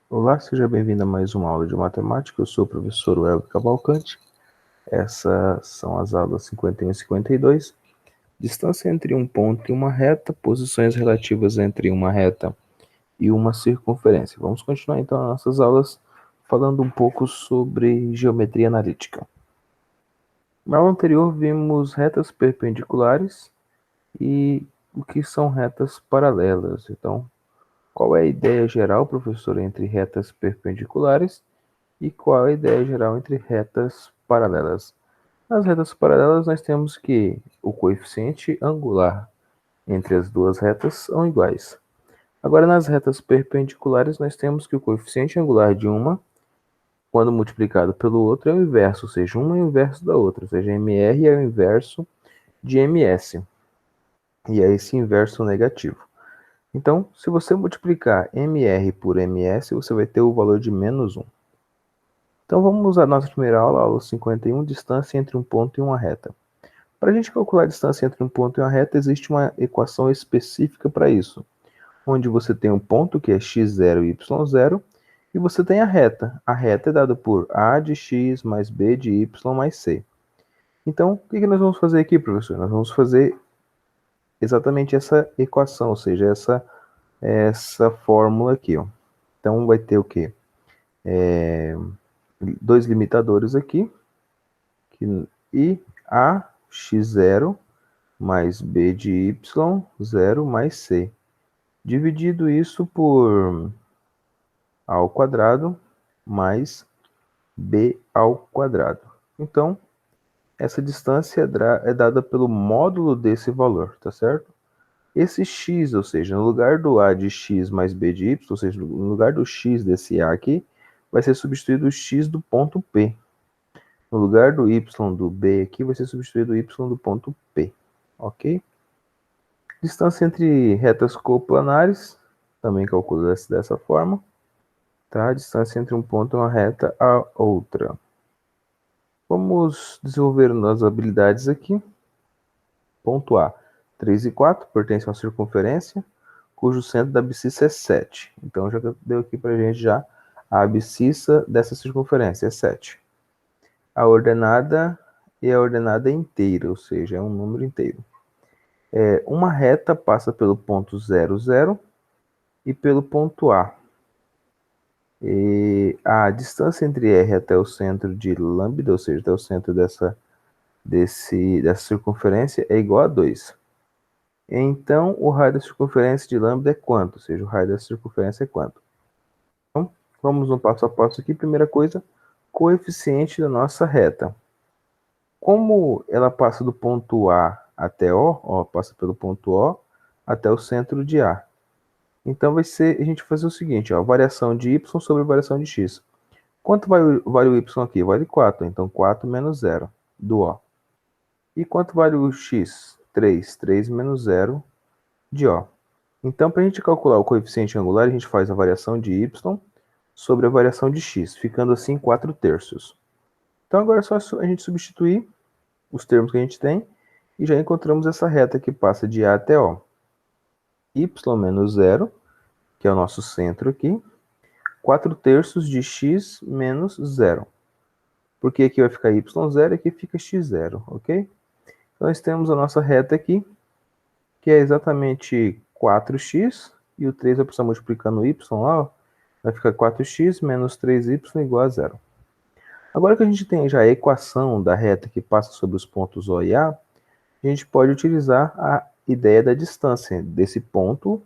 Olá, seja bem-vindo a mais uma aula de matemática. Eu sou o professor Welber Cavalcante. Essas são as aulas 51 e 52. Distância entre um ponto e uma reta, posições relativas entre uma reta e uma circunferência. Vamos continuar então as nossas aulas falando um pouco sobre geometria analítica. Na aula anterior vimos retas perpendiculares e o que são retas paralelas. Então, qual é a ideia geral, professor, entre retas perpendiculares e qual a ideia geral entre retas paralelas? Nas retas paralelas, nós temos que o coeficiente angular entre as duas retas são iguais. Agora, nas retas perpendiculares, nós temos que o coeficiente angular de uma, quando multiplicado pelo outro, é o inverso, ou seja, uma é o inverso da outra, ou seja, MR é o inverso de MS, e é esse inverso negativo. Então, se você multiplicar MR por MS, você vai ter o valor de menos 1. Então vamos à nossa primeira aula, aula 51, distância entre um ponto e uma reta. Para a gente calcular a distância entre um ponto e uma reta, existe uma equação específica para isso, onde você tem um ponto, que é x0 e y0, e você tem a reta. A reta é dada por a de x mais b de y mais c. Então, o que nós vamos fazer aqui, professor? Nós vamos fazer exatamente essa equação, ou seja, essa fórmula aqui. Ó. Então, vai ter o quê? Dois limitadores aqui, e a x0 mais b de y, 0 mais c. Dividido isso por a ao quadrado mais b ao quadrado. Então, essa distância é dada pelo módulo desse valor, tá certo? Esse x, ou seja, no lugar do a de x mais b de y, ou seja, no lugar do x desse a aqui, vai ser substituído o x do ponto P. No lugar do y do B aqui, vai ser substituído o y do ponto P. Ok? Distância entre retas coplanares, também calcula-se dessa forma. Tá? A distância entre um ponto e uma reta a outra. Vamos desenvolver as habilidades aqui. Ponto A. 3 e 4 pertencem a uma circunferência, cujo centro da abscissa é 7. Então, já deu aqui para a gente já a abscissa dessa circunferência, é 7. A ordenada é a ordenada inteira, ou seja, é um número inteiro. Uma reta passa pelo ponto 0, 0 e pelo ponto A. E a distância entre R até o centro de lambda, ou seja, até o centro dessa circunferência, é igual a 2. Então, o raio da circunferência de lambda é quanto? Ou seja, o raio da circunferência é quanto? Então, vamos no passo a passo aqui. Primeira coisa, coeficiente da nossa reta. Como ela passa do ponto A até O, passa pelo ponto O até o centro de A. Então, a gente vai fazer o seguinte, variação de y sobre variação de x. Quanto vale o y aqui? Vale 4, então 4 menos 0 do O. E quanto vale o x? 3, 3 menos 0 de O. Então, para a gente calcular o coeficiente angular, a gente faz a variação de y sobre a variação de x, ficando assim 4 terços. Então, agora é só a gente substituir os termos que a gente tem e já encontramos essa reta que passa de A até O. Y menos 0, que é o nosso centro aqui, 4 terços de x menos 0. Porque aqui vai ficar y0 e aqui fica x0, ok? Então, nós temos a nossa reta aqui, que é exatamente 4x, e o 3 vai precisar multiplicando o y lá, vai ficar 4x menos 3y igual a 0. Agora que a gente tem já a equação da reta que passa sobre os pontos O e A, a gente pode utilizar a ideia da distância desse ponto,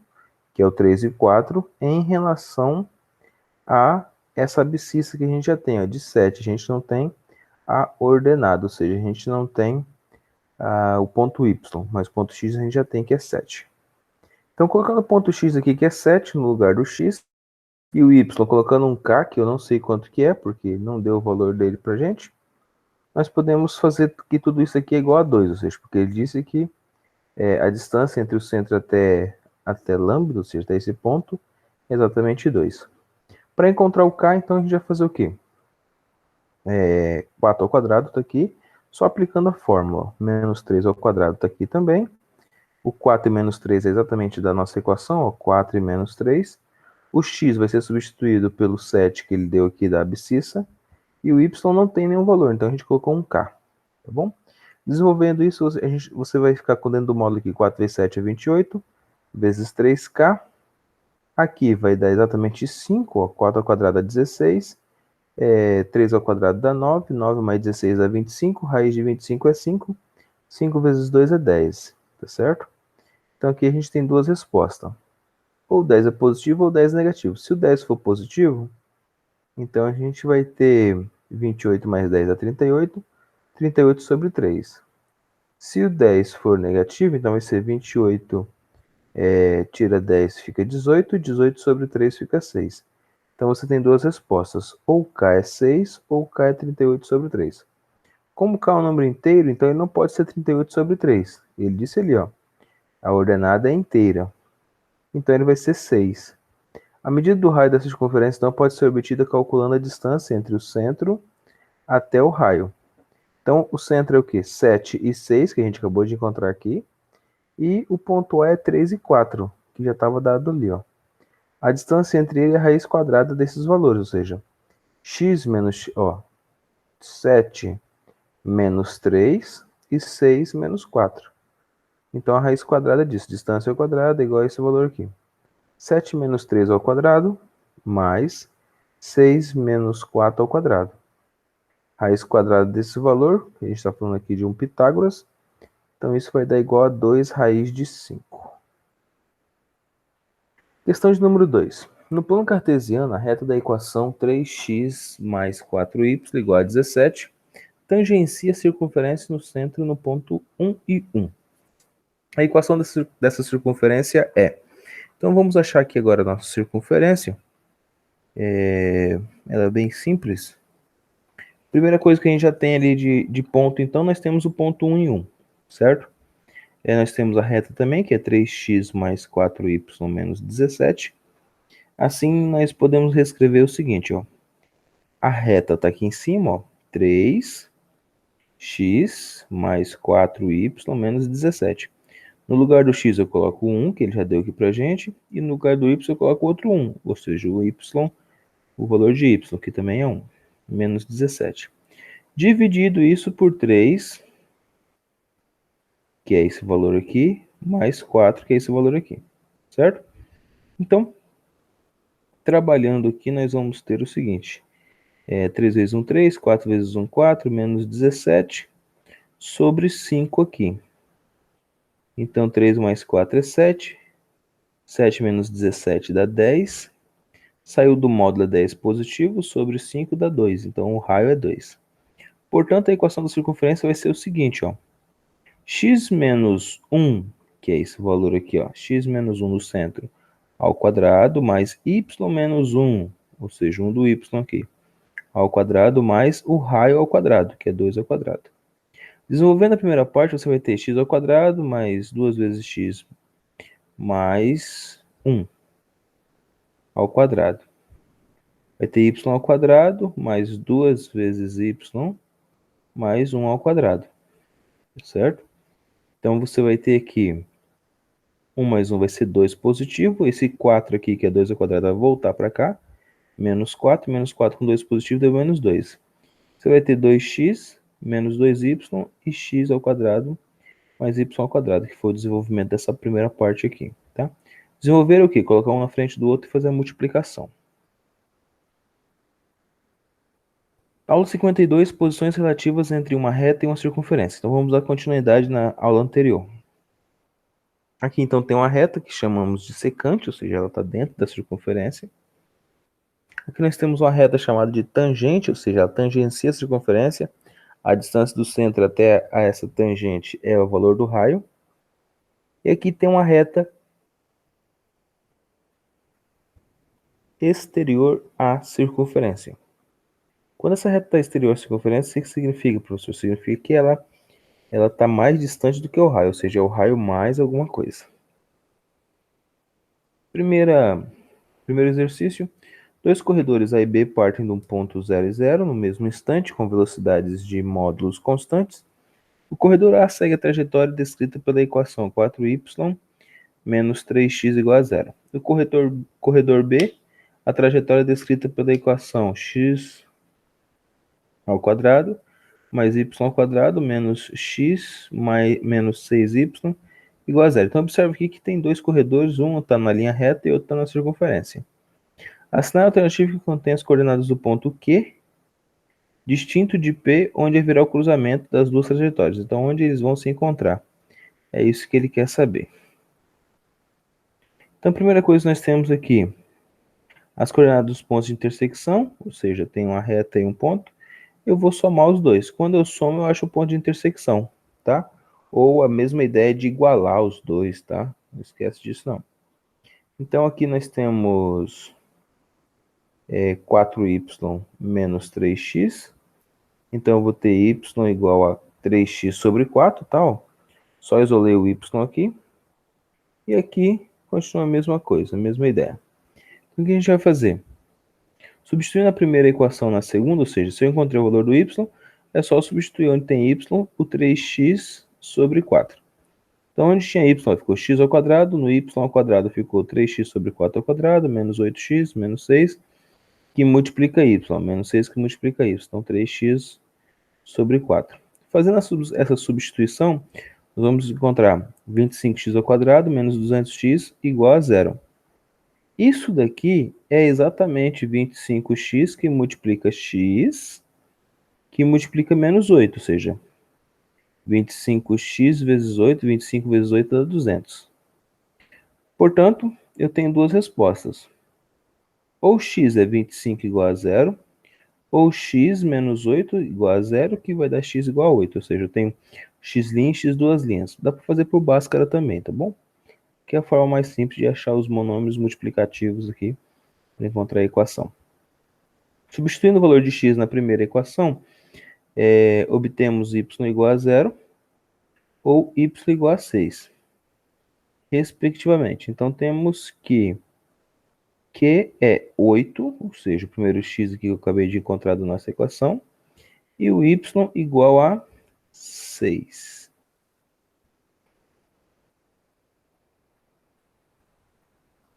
que é o 3 e 4, em relação a essa abscissa que a gente já tem, de 7. A gente não tem a ordenada, ou seja, a gente não tem o ponto y, mas o ponto x a gente já tem, que é 7. Então, colocando o ponto x aqui, que é 7, no lugar do x, e o y colocando um k, que eu não sei quanto que é, porque não deu o valor dele pra gente, nós podemos fazer que tudo isso aqui é igual a 2, ou seja, porque ele disse que a distância entre o centro até lambda, ou seja, até esse ponto, é exatamente 2. Para encontrar o k, então a gente vai fazer o quê? 4 ao quadrado está aqui, só aplicando a fórmula. Menos 3 ao quadrado está aqui também. O 4 e menos 3 é exatamente da nossa equação, 4 e menos 3. O x vai ser substituído pelo 7 que ele deu aqui da abscissa, e o y não tem nenhum valor, então a gente colocou um k, tá bom? Desenvolvendo isso, você vai ficar com dentro do módulo aqui 4 vezes 7 é 28, vezes 3k, aqui vai dar exatamente 5, ó, 4 ao quadrado é 16, 3 ao quadrado dá 9, 9 mais 16 dá 25, raiz de 25 é 5, 5 vezes 2 é 10, tá certo? Então aqui a gente tem duas respostas. Ou 10 é positivo ou 10 é negativo. Se o 10 for positivo, então a gente vai ter 28 mais 10 dá 38, 38 sobre 3. Se o 10 for negativo, então vai ser 28 tira 10 fica 18, 18 sobre 3 fica 6. Então você tem duas respostas, ou k é 6 ou k é 38 sobre 3. Como k é um número inteiro, então ele não pode ser 38 sobre 3. Ele disse ali, ó, a ordenada é inteira. Então ele vai ser 6. A medida do raio da circunferência então pode ser obtida calculando a distância entre o centro até o raio. Então o centro é o quê? 7 e 6, que a gente acabou de encontrar aqui. E o ponto A é 3 e 4, que já estava dado ali, ó. A distância entre ele é a raiz quadrada desses valores, ou seja, x menos, 7 menos 3 e 6 menos 4. Então a raiz quadrada disso, distância ao quadrado é igual a esse valor aqui. 7 menos 3 ao quadrado, mais 6 menos 4 ao quadrado. Raiz quadrada desse valor, a gente está falando aqui de um Pitágoras, então isso vai dar igual a 2 raiz de 5. Questão de número 2. No plano cartesiano, a reta da equação 3x mais 4y igual a 17 tangencia a circunferência no centro no ponto 1 e 1. A equação dessa circunferência é... Então vamos achar aqui agora a nossa circunferência. Ela é bem simples. Primeira coisa que a gente já tem ali de ponto, então nós temos o ponto 1 e 1, certo? Nós temos a reta também, que é 3x mais 4y menos 17. Assim, nós podemos reescrever o seguinte, ó. A reta está aqui em cima, ó, 3x mais 4y menos 17. No lugar do x eu coloco 1, que ele já deu aqui pra gente, e no lugar do y eu coloco outro 1, ou seja, o y, o valor de y, que também é 1, menos 17. Dividido isso por 3, que é esse valor aqui, mais 4, que é esse valor aqui, certo? Então, trabalhando aqui, nós vamos ter o seguinte, 3 vezes 1, 3, 4 vezes 1, 4, menos 17, sobre 5 aqui. Então, 3 mais 4 é 7, 7 menos 17 dá 10, saiu do módulo 10 positivo, sobre 5 dá 2, então o raio é 2. Portanto, a equação da circunferência vai ser o seguinte, ó, x menos 1, que é esse valor aqui, ó, x menos 1 no centro, ao quadrado, mais y menos 1, ou seja, 1 do y aqui, ao quadrado, mais o raio ao quadrado, que é 2 ao quadrado. Desenvolvendo a primeira parte, você vai ter x ao quadrado, mais 2 vezes x, mais 1 ao quadrado. Vai ter y ao quadrado, mais 2 vezes y, mais 1 ao quadrado, certo? Então, você vai ter aqui 1 mais 1 vai ser 2 positivo, esse 4 aqui, que é 2 ao quadrado, vai voltar para cá, menos 4 com 2 positivo deu menos 2. Você vai ter 2x menos 2y e x ao quadrado mais y ao quadrado, que foi o desenvolvimento dessa primeira parte aqui, tá? Desenvolver o quê? Colocar um na frente do outro e fazer a multiplicação. Aula 52, posições relativas entre uma reta e uma circunferência. Então vamos dar continuidade na aula anterior. Aqui então tem uma reta que chamamos de secante, ou seja, ela está dentro da circunferência. Aqui nós temos uma reta chamada de tangente, ou seja, ela tangencia a circunferência. A distância do centro até a essa tangente é o valor do raio. E aqui tem uma reta exterior à circunferência. Quando essa reta está exterior à circunferência, o que significa, professor? Significa que ela está mais distante do que o raio, ou seja, é o raio mais alguma coisa. Primeiro exercício. Dois corredores A e B partem de um ponto 0 e 0 no mesmo instante, com velocidades de módulos constantes. O corredor A segue a trajetória descrita pela equação 4y menos 3x igual a 0. O corredor B a trajetória descrita pela equação x ao quadrado mais y ao quadrado menos x menos 6y igual a zero. Então, observe aqui que tem dois corredores, um está na linha reta e outro está na circunferência. Assinale a alternativa que contém as coordenadas do ponto Q, distinto de P, onde haverá o cruzamento das duas trajetórias. Então, onde eles vão se encontrar. É isso que ele quer saber. Então, a primeira coisa que nós temos aqui, as coordenadas dos pontos de intersecção, ou seja, tem uma reta e um ponto. Eu vou somar os dois. Quando eu somo, eu acho o ponto de intersecção, tá? Ou a mesma ideia de igualar os dois, tá? Não esquece disso, não. Então, aqui nós temos 4y menos 3x. Então, eu vou ter y igual a 3x sobre 4, tá? Ó. Só isolei o y aqui. E aqui continua a mesma coisa, a mesma ideia. Então, o que a gente vai fazer? Substituindo a primeira equação na segunda, ou seja, se eu encontrei o valor do y, é só substituir onde tem y, o 3x sobre 4. Então, onde tinha y ficou x ao quadrado, no y ao quadrado ficou 3x sobre 4 ao quadrado, menos 8x, menos 6, que multiplica y, menos 6 que multiplica y. Então, 3x sobre 4. Fazendo essa substituição, nós vamos encontrar 25x ao quadrado menos 200x igual a zero. Isso daqui é exatamente 25x que multiplica x, que multiplica menos 8, ou seja, 25x vezes 8, 25 vezes 8 dá 200. Portanto, eu tenho duas respostas. Ou x é 25 igual a zero, ou x menos 8 igual a zero, que vai dar x igual a 8. Ou seja, eu tenho x' e x duas linhas. Dá para fazer por Bhaskara também, tá bom? Que é a forma mais simples de achar os monômios multiplicativos aqui para encontrar a equação. Substituindo o valor de x na primeira equação, obtemos y igual a zero ou y igual a 6, respectivamente. Então, temos que Q é 8, ou seja, o primeiro x aqui que eu acabei de encontrar da nossa equação, e o y igual a 6.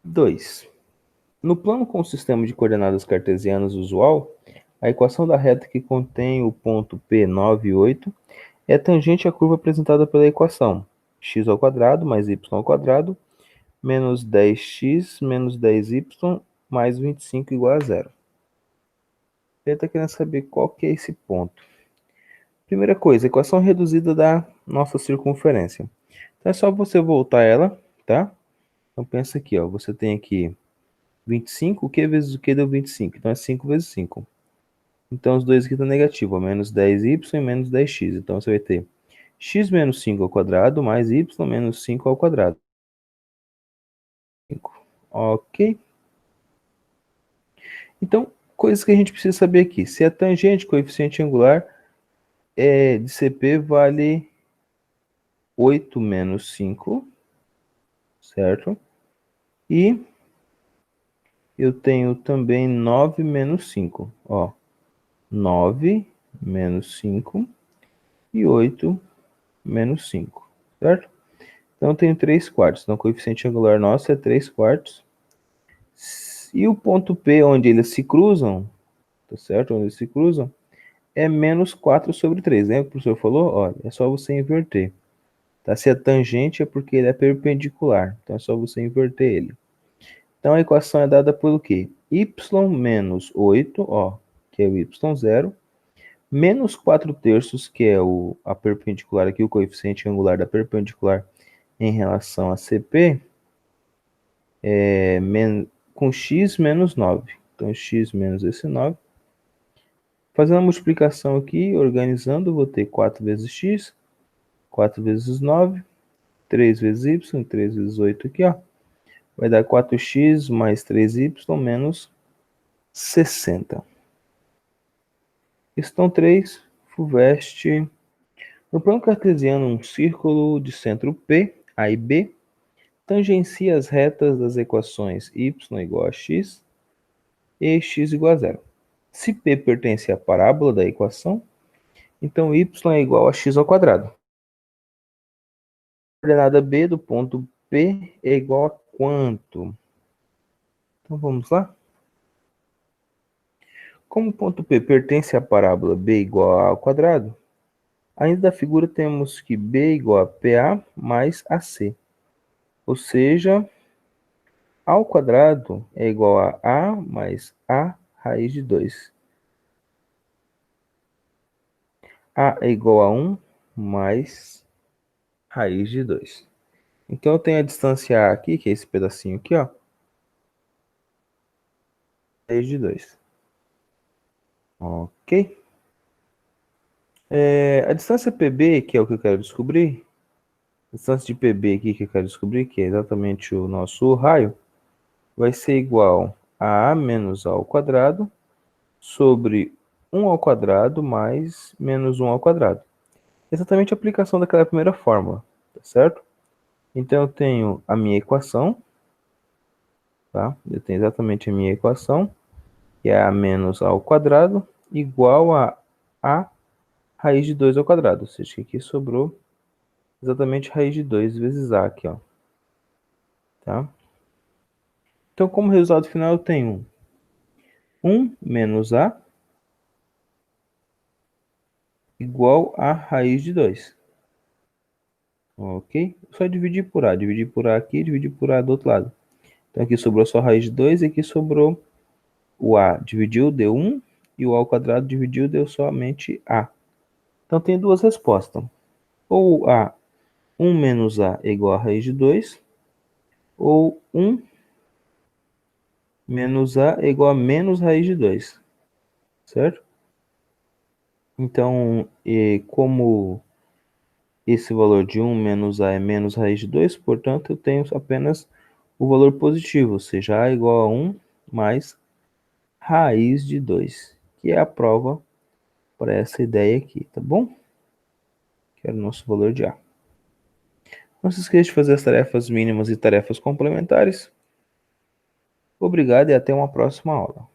Dois. No plano com o sistema de coordenadas cartesianas usual, a equação da reta que contém o ponto P 9 e 8 é tangente à curva apresentada pela equação x ao quadrado mais y ao quadrado menos 10x menos 10y mais 25 igual a zero. Ele está querendo saber qual que é esse ponto. Primeira coisa, equação reduzida da nossa circunferência. Então é só você voltar ela, tá? Então pensa aqui, ó, você tem aqui 25, o que vezes o que deu 25? Então é 5 vezes 5. Então os dois aqui estão negativos, menos 10y e menos 10x. Então você vai ter x menos 5 ao quadrado mais y menos 5 ao quadrado. Ok? Então, coisas que a gente precisa saber aqui. Se a tangente coeficiente angular de CP vale 8 menos 5, certo? E eu tenho também 9 menos 5. Ó, 9 menos 5 e 8 menos 5, certo? Então eu tenho 3 quartos. Então o coeficiente angular nosso é 3 quartos. E o ponto P, onde eles se cruzam, tá certo? Onde eles se cruzam, é menos 4 sobre 3. Lembra que o professor falou? Olha, é só você inverter. Tá? Se é tangente é porque ele é perpendicular. Então é só você inverter ele. Então a equação é dada pelo quê? Y menos 8, ó, que é o y0, menos 4 terços, que é a perpendicular aqui, o coeficiente angular da perpendicular em relação a CP, com x menos 9. Então, x menos esse 9. Fazendo a multiplicação aqui, organizando, vou ter 4 vezes x, 4 vezes 9, 3 vezes y, 3 vezes 8 aqui, ó. Vai dar 4x mais 3y menos 60. Questão 3, FUVEST. No plano cartesiano, um círculo de centro P, A e B, tangencia as retas das equações y igual a x e x igual a zero. Se P pertence à parábola da equação, então y é igual a x ao quadrado. A coordenada B do ponto P é igual a quanto? Então vamos lá. Como o ponto P pertence à parábola b igual a A ao quadrado, ainda da figura temos que b igual a PA mais AC. Ou seja, A ao quadrado é igual a A mais A raiz de 2. A é igual a 1 mais raiz de 2. Então eu tenho a distância A aqui, que é esse pedacinho aqui, ó. Raiz de 2. Ok? A distância PB, que é o que eu quero descobrir, a distância de PB aqui que eu quero descobrir, que é exatamente o nosso raio, vai ser igual a A menos A ao quadrado sobre 1 ao quadrado mais menos 1 ao quadrado. Exatamente a aplicação daquela primeira fórmula, tá certo? Então eu tenho a minha equação, tá? Eu tenho exatamente a minha equação, que é A menos A ao quadrado, igual a A raiz de 2 ao quadrado. Ou seja, que aqui sobrou exatamente raiz de 2 vezes A aqui, ó. Tá? Então, como resultado final, eu tenho 1 menos A igual a raiz de 2. Ok? Só dividir por A. Dividir por A aqui, dividir por A do outro lado. Então, aqui sobrou só raiz de 2 e aqui sobrou o A. Dividiu, deu 1. E o A ao quadrado dividiu, deu somente A. Então, tem duas respostas. Ou A, 1 menos A é igual a raiz de 2. Ou 1 menos A é igual a menos raiz de 2. Certo? Então, como esse valor de 1 menos A é menos raiz de 2, portanto, eu tenho apenas o valor positivo, ou seja, A igual a 1 mais raiz de 2, que é a prova para essa ideia aqui, tá bom? Que era o nosso valor de A. Não se esqueça de fazer as tarefas mínimas e tarefas complementares. Obrigado e até uma próxima aula.